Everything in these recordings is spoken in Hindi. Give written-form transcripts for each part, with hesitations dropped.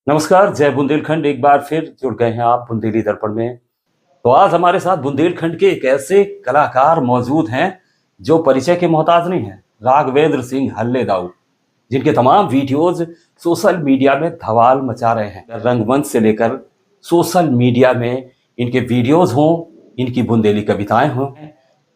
नमस्कार, जय बुंदेलखंड। एक बार फिर जुड़ गए हैं आप बुंदेली दर्पण में। तो आज हमारे साथ बुंदेलखंड के एक ऐसे कलाकार मौजूद हैं जो परिचय के मोहताज नहीं हैं। राघवेंद्र सिंह हल्लेदाऊ, जिनके तमाम वीडियोज सोशल मीडिया में धमाल मचा रहे हैं। रंगमंच से लेकर सोशल मीडिया में इनके वीडियोज हों, इनकी बुंदेली कविताएं हों,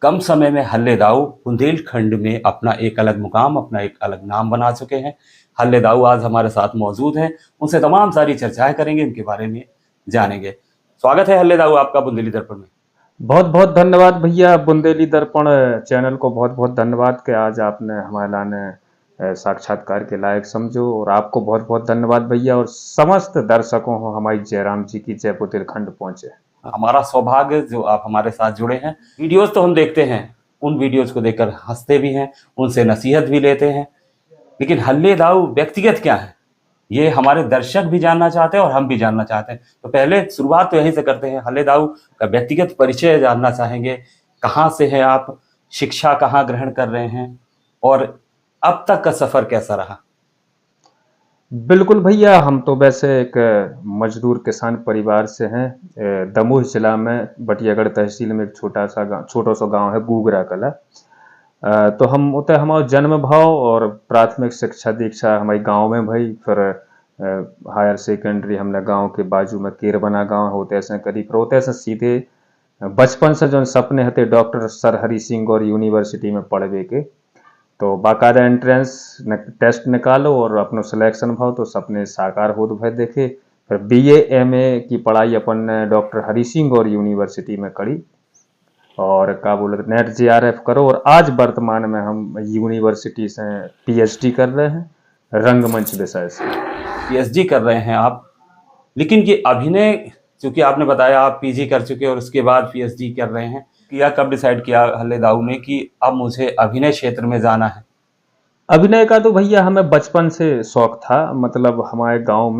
कम समय में हल्लेदाऊ बुंदेलखंड में अपना एक अलग मुकाम, अपना एक अलग नाम बना चुके हैं। हल्लेदाऊ आज हमारे साथ मौजूद हैं, उनसे तमाम सारी चर्चाएं करेंगे, इनके बारे में जानेंगे। स्वागत है हल्लेदाऊ आपका बुंदेली दर्पण में। बहुत बहुत धन्यवाद भैया। बुंदेली दर्पण चैनल को बहुत बहुत धन्यवाद कि आज आपने हमारे लाने साक्षात्कार के लायक समझो, और आपको बहुत बहुत धन्यवाद भैया, और समस्त दर्शकों को हमारी जयराम जी की जय बुंदेलखंड पहुंचे। हमारा सौभाग्य जो आप हमारे साथ जुड़े हैं। वीडियोज तो हम देखते हैं, उन वीडियोज को देखकर हंसते भी हैं, उनसे नसीहत भी लेते हैं, लेकिन हल्लेदाऊ व्यक्तिगत क्या है ये हमारे दर्शक भी जानना चाहते हैं और हम भी जानना चाहते हैं। तो पहले शुरुआत तो यहीं से करते हैं। हल्लेदाऊ का व्यक्तिगत परिचय जानना चाहेंगे। कहाँ से हैं आप, शिक्षा कहाँ ग्रहण कर रहे हैं, और अब तक का सफर कैसा रहा? बिल्कुल भैया, हम तो वैसे एक मजदूर किसान परिवार से हैं। दमोह जिला में बटियागढ़ तहसील में एक छोटा सा गांव है गुगरा कला। तो हम उते हमारा जन्म भाव और प्राथमिक शिक्षा दीक्षा हमारे गांव में भाई, फिर हायर सेकेंडरी हमने गांव के बाजू में केरबना गांव होते से करी, फिर होते से सीधे बचपन से जो सपने हते डॉक्टर सर हरि सिंह और यूनिवर्सिटी में पढ़वे के, तो बाकायदा एंट्रेंस टेस्ट निकालो और अपनो सिलेक्शन भाव तो सपने साकार होत भय देखे। फिर बीए एमए की पढ़ाई अपन डॉक्टर हरि सिंह और यूनिवर्सिटी में करी, और का बोले नेट जेआरएफ करो, और आज वर्तमान में हम यूनिवर्सिटी से पीएचडी कर रहे हैं रंगमंच विषय से। पीएचडी कर रहे हैं आप, लेकिन ये अभिनय, चूंकि आपने बताया आप पीजी कर चुके और उसके बाद पीएचडी कर रहे हैं, किया कब डिसाइड किया हल्लेदाऊ ने कि अब मुझे अभिनय क्षेत्र में जाना है? अभिनय का तो भैया हमें बचपन से शौक था। मतलब हमारे गांव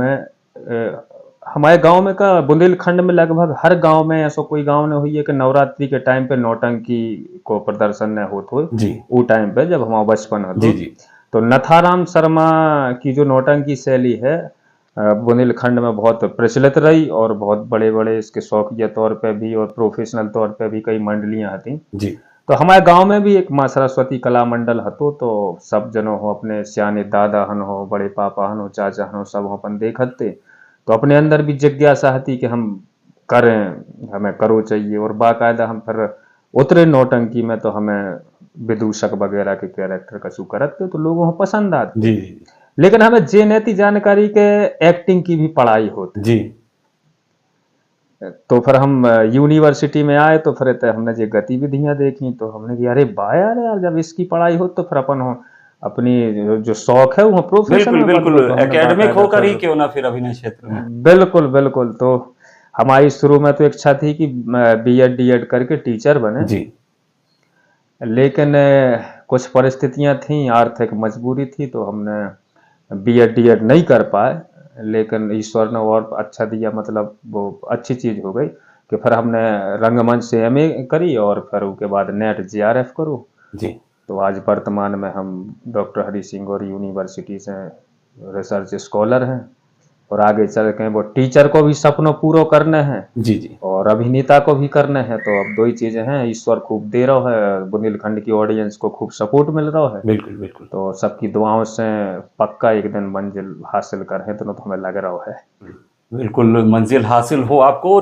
में का बुंदेलखंड में लगभग हर गांव में ऐसा कोई गांव नहीं हुई है कि नवरात्रि के टाइम पे नौटंकी को प्रदर्शन न होत हो। जी, वो टाइम पे जब हमारा बचपन हो जी जी। तो नथाराम शर्मा की जो नौटंकी शैली है बुंदेलखंड में बहुत प्रचलित रही, और बहुत बड़े बड़े इसके शौकिया तौर पे भी और प्रोफेशनल तौर पे भी कई मंडलियां थी। जी, तो हमारे गांव में भी एक माँ सरस्वती कला मंडल हतो, तो सब जनों हो अपने सियाने दादा हन हो, बड़े पापा हन हो, चाचा हन हो, सब हो अपन देखते। तो अपने अंदर भी जिज्ञासा थी कि हम करें, हमें करो चाहिए, और बाकायदा हम फिर उतरे नौटंकी में, तो हमें विदूषक वगैरह के कैरेक्टर कछु करते तो लोगों को पसंद आते। जी जी लेकिन हमें जे नैती जानकारी के एक्टिंग की भी पढ़ाई होती। जी। तो फिर हम यूनिवर्सिटी में आए, तो फिर हमने जो गतिविधियां देखी तो हमने कहा अरे वाह यार, जब इसकी पढ़ाई हो तो फिर अपन हो अपनी जो शौक है वो प्रोफेशन बिल्कुल में बदलो। बिल्कुल, तो हमने एकेडमिक बाकायदा होकर ही फिर क्यों ना फिर अभिनय क्षेत्र में। बिल्कुल बिल्कुल, तो हमारी शुरू में तो इच्छा थी कि बीएड डीएड करके टीचर बने, जी लेकिन कुछ परिस्थितियां थी, आर्थिक मजबूरी थी, तो हमने बीएड डीएड नहीं कर पाए। लेकिन ईश्वर ने और अच्छा दिया, मतलब वो अच्छी चीज हो गई कि फिर हमने रंगमंच से एमए करी, और फिर उसके बाद नेट जेआरएफ करो। जी। तो आज वर्तमान में हम डॉक्टर हरि सिंह और यूनिवर्सिटी से रिसर्च स्कॉलर हैं, और आगे चल के वो टीचर को भी सपनों पूरा करने हैं जी जी। और अभिनेता को भी करने हैं। तो अब दो ही चीजें हैं, ईश्वर खूब दे रहा है, बुंदेलखंड की ऑडियंस को खूब सपोर्ट मिल रहा है, बिल्कुल बिल्कुल। तो सबकी दुआओं से पक्का एक दिन मंजिल हासिल करें तो हमें लग रहा है। बिल्कुल मंजिल हासिल हो आपको।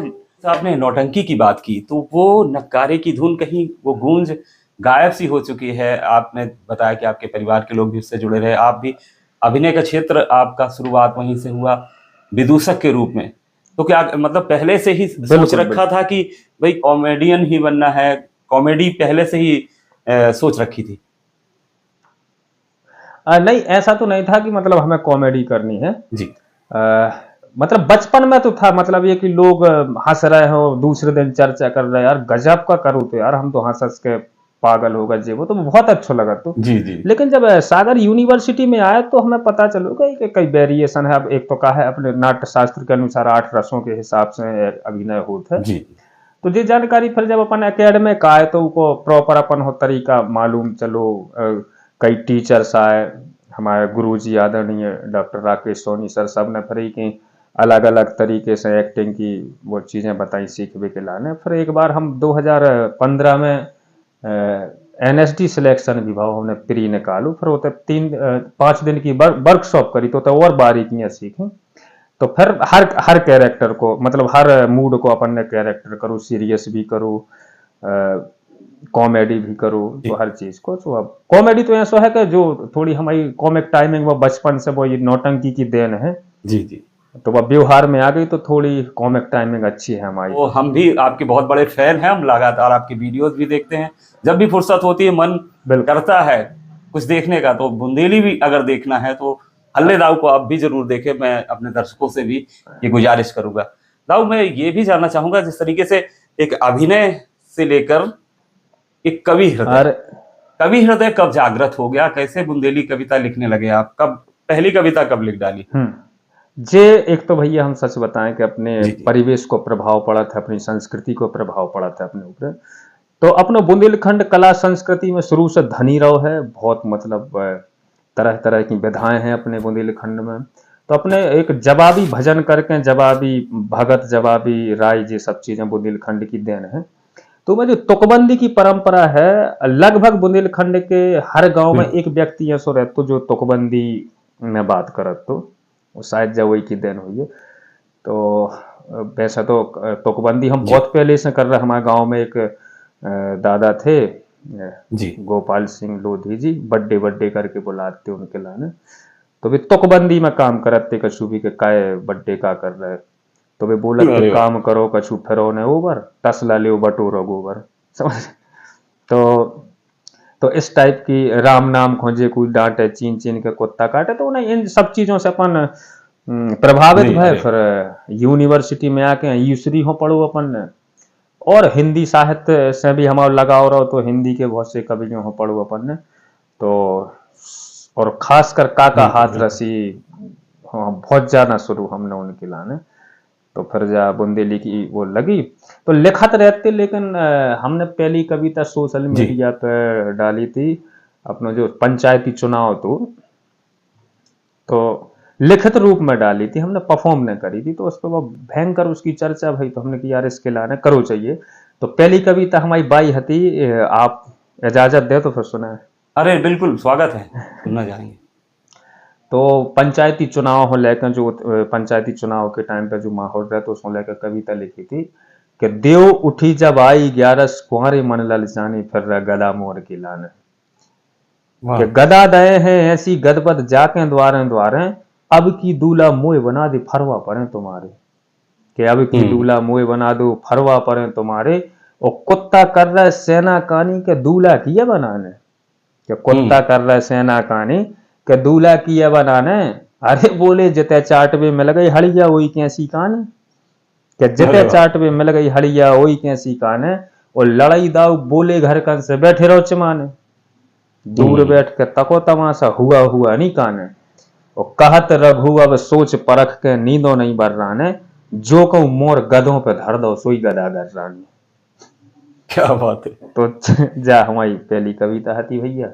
आपने नौटंकी की बात की, तो वो नक्कारे की धुन कहीं वो गूंज गायब सी हो चुकी है। आपने बताया कि आपके परिवार के लोग भी उससे जुड़े रहे, आप भी अभिनय का क्षेत्र आपका शुरुआत वहीं से हुआ विदूषक के रूप में। तो क्या मतलब पहले से ही सोच बिल्कुल रखा था कि भाई कॉमेडियन ही बनना है, कॉमेडी पहले से ही सोच रखी थी? नहीं, ऐसा तो नहीं था कि मतलब हमें कॉमेडी करनी है। जी मतलब बचपन में तो था, मतलब ये कि लोग हंस रहे हो, दूसरे दिन चर्चा कर रहे हैं यार गजब का करो, तो यार हम तो हंस हंस के पागल हो गए, वो तो बहुत अच्छा लगा। तो जी जी लेकिन जब सागर यूनिवर्सिटी में आया तो हमें पता चलो कि कई वेरिएशन है। अब एक तो कहा है अपने नाट्य शास्त्र के अनुसार 8 रसों के हिसाब से अभिनय होता है। जी तो ये जानकारी फिर जब अपन एकेडमिक आए तो उनको प्रॉपर अपन हो तरीका मालूम चलो। कई टीचर्स आए, हमारे गुरुजी आदरणीय डॉक्टर राकेश सोनी सर, सब ने फिर कि अलग अलग तरीके से एक्टिंग की वो चीज़ें बताई सीखने के लाने। फिर एक बार हम 2015 में NSD सिलेक्शन भी भाव हमने प्री निकालू, फिर वो 5 दिन की वर्कशॉप करी तो और बारीकियां सीखी। तो फिर हर कैरेक्टर को, मतलब हर मूड को अपन ने कैरेक्टर करूँ, सीरियस भी करूँ, कॉमेडी भी करूँ, तो हर चीज को। तो अब कॉमेडी तो ऐसा है कि जो थोड़ी हमारी कॉमिक टाइमिंग वो बचपन से वो ये नौटंकी की देन है, जी जी। तो वह व्यवहार में आ गई, तो थोड़ी कॉमिक टाइमिंग अच्छी है हमारी। तो हम भी आपके बहुत बड़े फैन हैं, हम लगातार आपकी वीडियोस भी देखते हैं, जब भी फुर्सत होती है मन करता है कुछ देखने का, तो बुंदेली भी अगर देखना है तो हल्ले दाऊ को आप भी जरूर देखें। मैं अपने दर्शकों से भी ये गुजारिश करूंगा। दाऊ, मैं ये भी जानना चाहूंगा, जिस तरीके से एक अभिनय से लेकर एक कवि हृदय कब जागृत हो गया, कैसे बुंदेली कविता लिखने लगे आप, कब पहली कविता कब लिख डाली? जे एक तो भैया हम सच बताएं कि अपने परिवेश को प्रभाव पड़ा था, अपनी संस्कृति को प्रभाव पड़ा था अपने ऊपर। तो अपना बुंदेलखंड कला संस्कृति में शुरू से धनी रहो है, बहुत मतलब तरह तरह की विधाएं हैं अपने बुंदेलखंड में। तो अपने एक जवाबी भजन करके, जवाबी भगत, जवाबी राय, ये सब चीजें बुंदेलखंड की देन है। तो में जो तुकबंदी की परंपरा है, लगभग बुंदेलखंड के हर गांव में एक व्यक्ति ऐसा रहता जो तुकबंदी में बात करत, तो वो शायद जवई की देन हुई है। तो वैसे तो तुकबंदी हम बहुत पहले से कर रहे। हमारे गांव में एक दादा थे जी, गोपाल सिंह लोधी जी, बड्डे करके बुलाते उनके लाने। तो वे तुकबंदी में काम करते, कछु भी के काय बड्डे का कर रहे, तो वे बोला कि काम करो कछु फिरो ने ओवर, तसला ले बटोरो गोबर, समझ। तो इस टाइप की राम नाम खोजे कोई डांटे, चीन चीन के कुत्ता काटे, तो उन्हें इन सब चीजों से अपन प्रभावित भय। फिर यूनिवर्सिटी में आके यूसरी हो पढ़ो अपन ने, और हिंदी साहित्य से भी हमारा लगाव रहो, तो हिंदी के बहुत से कवियों हो पढ़ो अपन ने। तो और खासकर काका हाथ रसी बहुत ज्यादा शुरू हमने उनके लाने। तो फिर जा बुंदेली की वो लगी, तो लिखत रहते, लेकिन हमने पहली कविता सोशल मीडिया पे डाली थी, अपना जो पंचायती चुनाव तो लिखित रूप में डाली थी, हमने परफॉर्म नहीं करी थी। तो उस पर वो भयंकर उसकी चर्चा भई, तो हमने कि यार इसके लाने करो चाहिए। तो पहली कविता हमारी बाई हती, आप इजाजत दे तो फिर सुना। अरे बिल्कुल, स्वागत है, सुनना चाहेंगे। तो पंचायती चुनाव हो लेकर, जो पंचायती चुनाव के टाइम पे जो माहौल रहा, तो उसको लेकर कविता लिखी थी कि देव उठी जब आई 11 कुंवरे मन ललचानी, फिर गदा मोर की लाने, कि गदा दए हैं ऐसी गदबद जाके द्वारे द्वारे, अब की दूल्हा मोह बना दे फरवा पड़े तुम्हारे, कि अब की दूल्हा मोह बना दो फरवा पड़े तुम्हारे, और कुत्ता कर रहा है सेना कानी के दूल्हा किया बनाने, कि कुत्ता कर रहा है सेना कानी के दूल्हा किया बनाने। अरे बोले जिते चाटवे मिल गई हड़िया वही कैसी काने, कि जिते चाटवे मिल गई हड़िया वही कैसी काने, और लड़ाई दाऊ बोले घर कन से बैठे रहो चमाने, दूर बैठ के तको तमाशा हुआ हुआ नहीं काने, और कहत रघु अब सोच परख के नींदो नहीं बर राने, जो कहूं मोर गधों पे धर दो सोई गदा गर रानी। क्या बात है। तो जा हमारी पहली कविता हती भैया।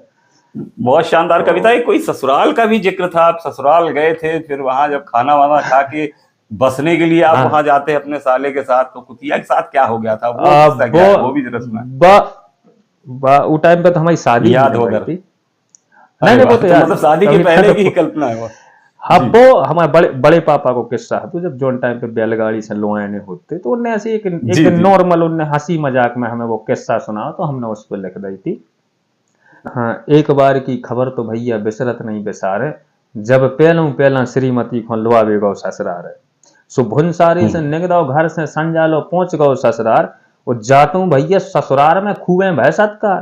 बहुत शानदार कविता है। कोई ससुराल का भी जिक्र था, आप ससुराल गए थे, फिर वहां जब खाना वाना खा के बसने के लिए आप वहां जाते अपने साले के साथ, तो कुतिया के साथ क्या हो गया था वो भी जरा सुना। वो टाइम पे तो हमारी शादी याद हो गई। नहीं वो तो यार मतलब शादी के पहले की कल्पना है वो। हाँ, वो हमारे बड़े पापा को किस्सा है, तो जब जोन टाइम पे बैलगाड़ी से लोआने होते, तो उनने ऐसे एक नॉर्मल उनने हंसी मजाक में हमें वो किस्सा सुना, तो हमने उस पर लिख दी थी। हाँ, एक बार की खबर तो भैया बिसरत नहीं बिसारे, जब पहला श्रीमती को लुआवे गौ ससुरार, सो भुनसारी से निगदाओ घर से संजालो पहुंच गौ ससुरार, वो जातू भैया ससुरार में खूबे भय सत्कार,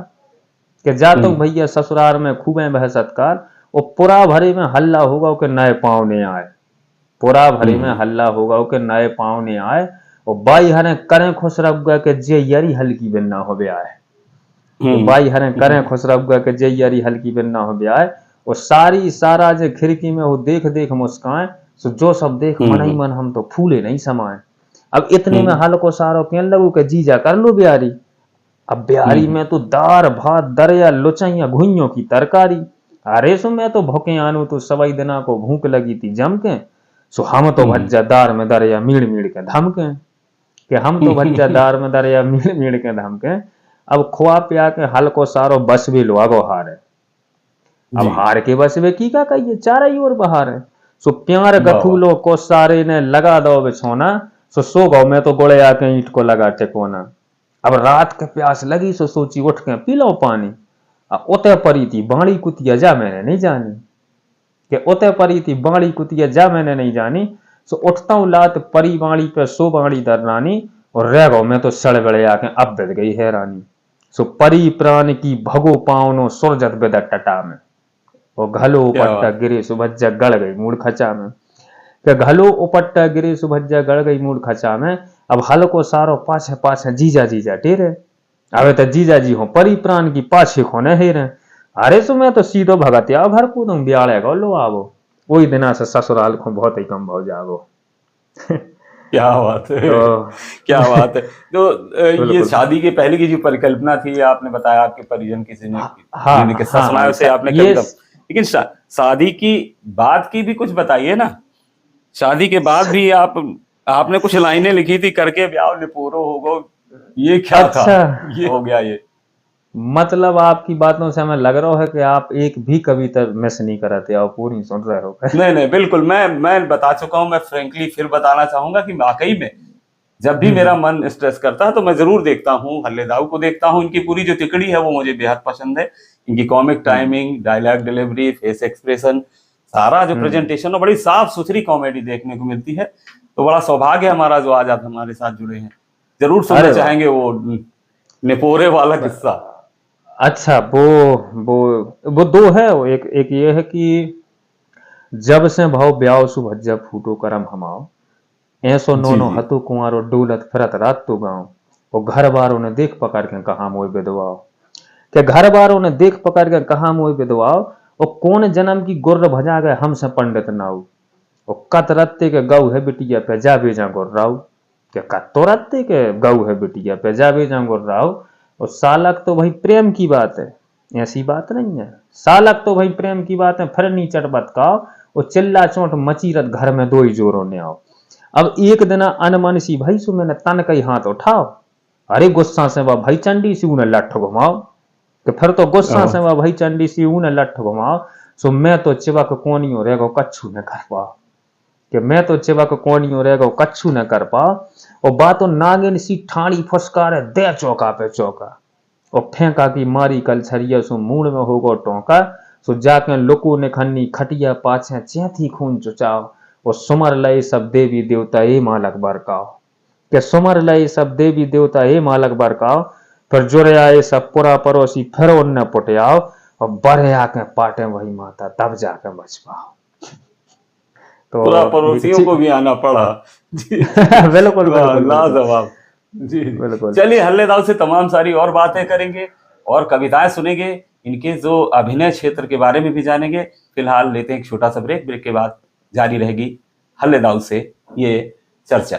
के जातू भैया ससुरार में खूबे भय सत्कार, वो पुरा भरे में हल्ला होगा कि नए पाँव आए, पुरा भरे में हल्ला होगा कि नए पाँव आए, और बाई हरे करें खुश रख गए कि जे यरी हल्की बिन्ना हो गया है, बाई हरे करें खुश रख गए कि जे यरी हल्की बिन्ना हो गया है, और सारा जे खिड़की में वो देख मुस्काए, सो जो सब देख मन ही मन हम तो फूले नहीं समाए। अब इतने में हल्को सारो कहने लगू कि जीजा कर लो बिहारी। अब बिहारी में तो दार भात दरिया लुचाइया घुइयों की तरकारी, अरे सो मैं तो भूखे आनू, तो सवाई दिना को भूख लगी थी जम के, सो हम तो भज्जा दार में दरिया मीड़ मीड़ के धमके, कि हम तो भज्जा दार में दरिया मीड़ मीड़ के धमके। अब खुआ पिया के हल्को सारो बस भी लो अगो हारे, अब जी हार के बस वे की का कहिए चारा ही और बहार है। सो प्यार वाह वाह गथुलो को सारे ने लगा दो बिछोना, सो गौ में तो गोले आके ईंट को लगा टेकोना। अब रात के प्यास लगी सो सोची उठ के पी लो पानी। ओते परी थी बाड़ी कुतिया जा मैंने नहीं जानी, कि ओते परी थी बाड़ी कुतिया जा मैंने नहीं जानी। सो उठता हूँ लात परी बाड़ी पे सो बाड़ी दरनानी, और रह गौ में तो सड़ गड़े आके अब बिद गई हैरानी। सो परी प्राण की भगो पावनो सुरजत बिद टटा में, वो घलो क्या उपट्टा बात गिरे सुभज्जा गड़ गई मूड खचा में, कि घलो उपट्टा गिरे सुभज्जा गड़ गई मूड खचा में। अब हल्को सारो पाछे पाछे जीजा जीजा टेरे, अबे तो जीजा जी हो परी प्राण की पाछे खोने हेरे। अरे सो मैं तो सीधो भगत आओ घर को तुम ब्याले गो लो आवो, वही दिना से ससुराल को बहुत ही कम भाव जावो। क्या बात है, तो क्या बात है। तो ये बिल्कुल शादी के पहले की जो परिकल्पना थी, आपने बताया आपके परिजन किसी ने हाँ किस्सा हाँ सुनाया, उसे आपने ये कभी कब, लेकिन शादी की बाद की भी कुछ बताइए ना। शादी के बाद भी आपने कुछ लाइनें लिखी थी, करके ब्याह निपोरो हो गो, ये क्या था, अच्छा, ये हो गया ये। मतलब आपकी बातों से हमें लग रहा है कि आप एक भी कविता मिस नहीं कराते, आप पूरी सुन रहे हो। नहीं नहीं बिल्कुल, मैं बता चुका हूं। मैं फ्रेंकली फिर बताना चाहूंगा कि वाकई में जब भी मेरा मन स्ट्रेस करता है तो मैं जरूर देखता हूँ, हल्ले दाऊ को देखता हूँ। इनकी पूरी जो तिकड़ी है वो मुझे बेहद पसंद है। इनकी comic timing, dialogue delivery, face expression, सारा जो प्रेजेंटेशन और बड़ी साफ सुथरी कॉमेडी देखने को मिलती है। तो बड़ा सौभाग्य है हमारा जो आज आप हमारे साथ जुड़े हैं। जरूर सुनना अरे वाह, चाहेंगे वो निपोरे वाला किस्सा। अच्छा वो दो है। वो एक ये है कि जब से भाव ब्याह सुभज्जा फूटो करम हमाओ, ऐसो जी नोनो जी हतु कुंवारो डोलत फिरत रात तो गाँव। वो घर बारों ने देख पकड़ के कहा मोय विधवाओ, के घर बारों ने देख पकड़ के कहा मोय विधवाओ। वो कौन जन्म की गुर्र भजा गए हमसे पंडित नाऊ, वो कत रत्ते के गऊ है बिटिया पे जा बेजा गुर्राऊ, के कत्तो रत्ते के गऊ है बिटिया पे जा बेजा गुर्राऊ। और सालक तो भाई प्रेम की बात है, ऐसी बात नहीं है। सालक तो भाई प्रेम की बात है, फिर नीचट बतकाओ। वो चिल्ला चोट मचीरत घर में दो ही जोरों ने आओ। अब एक दिन अनमन सी भाई सु मैंने तन कई हाथ उठाओ, अरे गुस्सा से वह भाई चंडी सी उन्हें लठ घुमाओ, कि फिर तो गुस्सा से वह भाई चंडी सी उन्हें लठ घुमाओ। सो मैं तो चिवक कोनियो रहेगा कच्छू न कर पाओ, कि मैं तो चिवक कोनियो रहेगा कच्छू न कर पाओ। और बातों नागिन सी ठाणी फुसकारे दे चौका पे चौका, और फेंका की मारी कल छरिया सो मूड में होगो टोंका। सो जाके लुकू निखन्नी खटिया पाछे चैथी खून चुचाओ। और सुमर लय सब देवी देवता ए मालक बरकाओ, के सुमर लय सब देवी देवता ए मालक बरकाओ। फिर जुरे आए सब पुरा पड़ोसी फिर उनने पुटियाओ, और बड़े आके पाटे वही माता तब जाके बच पाओ। पूरा तो पड़ोसियों को भी आना पड़ा जी। बिल्कुल बिल्कुल लाजवाब जी जी। बिल्कुल। चलिए हल्ले दाऊ से तमाम सारी और बातें करेंगे और कविताएं सुनेंगे, इनके जो अभिनय क्षेत्र के बारे में भी जानेंगे। फिलहाल लेते हैं एक छोटा सा ब्रेक, ब्रेक के बाद जारी रहेगी हल्ले दाऊ से ये चर्चा।